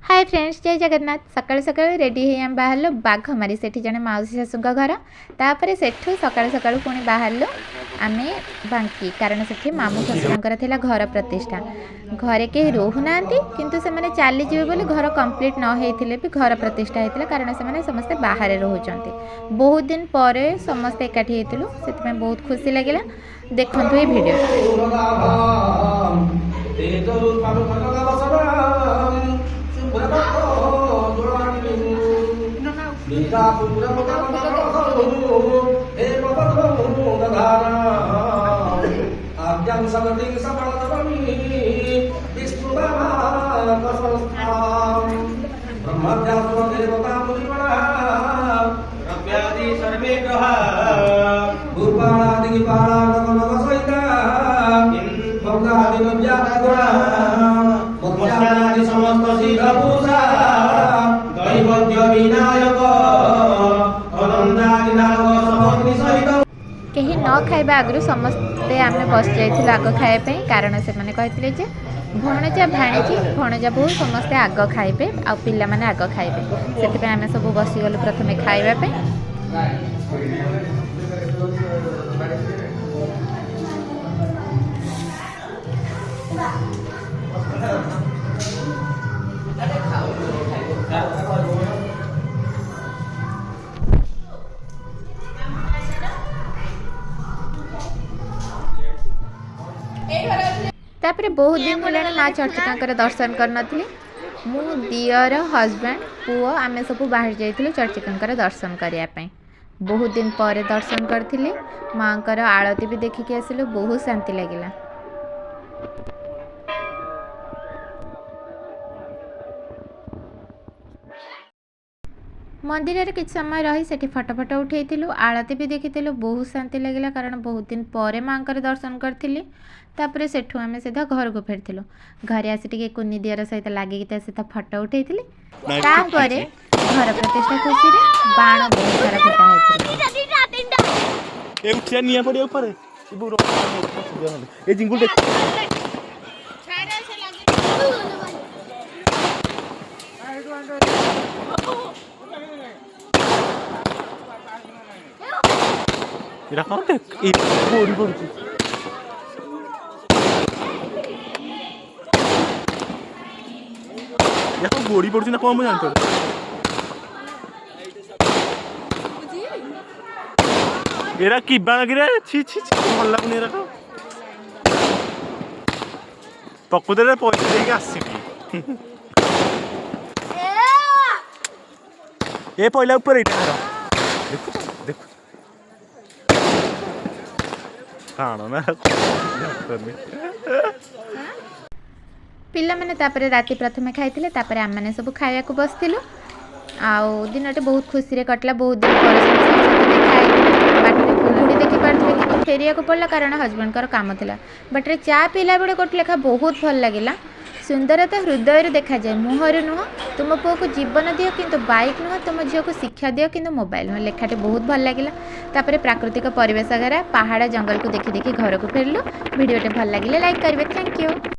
Hi friends, जय जगन्नाथ। सकाल सकाल रेडी है आम बाहर बाघमारी से जड़े मौसी शाशु घर तापर सेठू सकाल सकाल पुणी बाहर आम बांकी कारण से मामू शशुर घर प्रतिष्ठा घरे कहीं रोना किंतु से मैंने चलीजे बोली घर कंप्लीट न होते भी घर प्रतिष्ठा होता कारण से समस्ते बाहर रोचते बहुत दिन पर समस्ते एकाठी होती से बहुत खुशी लगे। देखु ये वीडियो कहीं न खाइबा आगु समस्ते आम बस जाइल आग खायापे कारण से मैंने कहते भणजा भाणीजी भणजा बहु समस्ते आग खाइबे आ पिला माने आग खाइबे से आम सब बसीगलु प्रथमे खाइबापे। तापर बहुत दिन है माँ चर्चिका दर्शन कर नी मु दियर हजबैंड पुओ आम सब बाहर जाइलु चर्चिका दर्शन करने बहुत दिन पर दर्शन करी माँ आरती भी देखिक आसिलु बहुत शांति लगिला। मंदिर रे किछ समय रही सेठी फटो फटो उठेइथिलु आरती भी देखिथिलु बहुत शांति लगिला कारण बहुत दिन पर माँ दर्शन करथिली। तापर सेठू आम सीधा घर को फेरथिलु घरे आसी टिके कुनी दियर सहित लागिकी सीधा फटो उठेइथिली तापर घर प्रतिष्ठा खुशी रे बाण बहुत सारा फटा हेथिला ए उठिया निया पड़े ऊपर ए बुरो ए जिंगुल देख छाड़ा से इरा कौन देख ई बोरी बोरी या तो गोड़ी पड़छ ना कौन जानतो एरा की बागिरे छी छी भल लागुनी एरा पकुदरे पैसा देके आसीबी ए पहिला ऊपर एटा देखो देखो कानो ना पिला माने तापरे राति प्रथमे खाइथिले तापरे आम माने सब खाया को बसथिलु आउ दिनटे बहुत खुशी रे कटला बहुत दिन पर बाटरे कुकुड़ी देखि पारथिले फेरिया को पड़ला कारण हजबैंड कर काम थिला बाटरे चा पीला बेले कोट लेखा बहुत भल लागिला सुंदरता हृदय रे देखा जाए मुहर नुह तुम पुओ को जीवन दियो किंतु बाइक नुह तुम झील को शिक्षा दियो किंतु मोबाइल नुह लेखाटे बहुत भल लगिला। तापरे प्राकृतिक परिवेश पहाड़ जंगल को देखि देखि घर को फेरलु वीडियोटे भल लागिले लाइक करिवे। Thank you.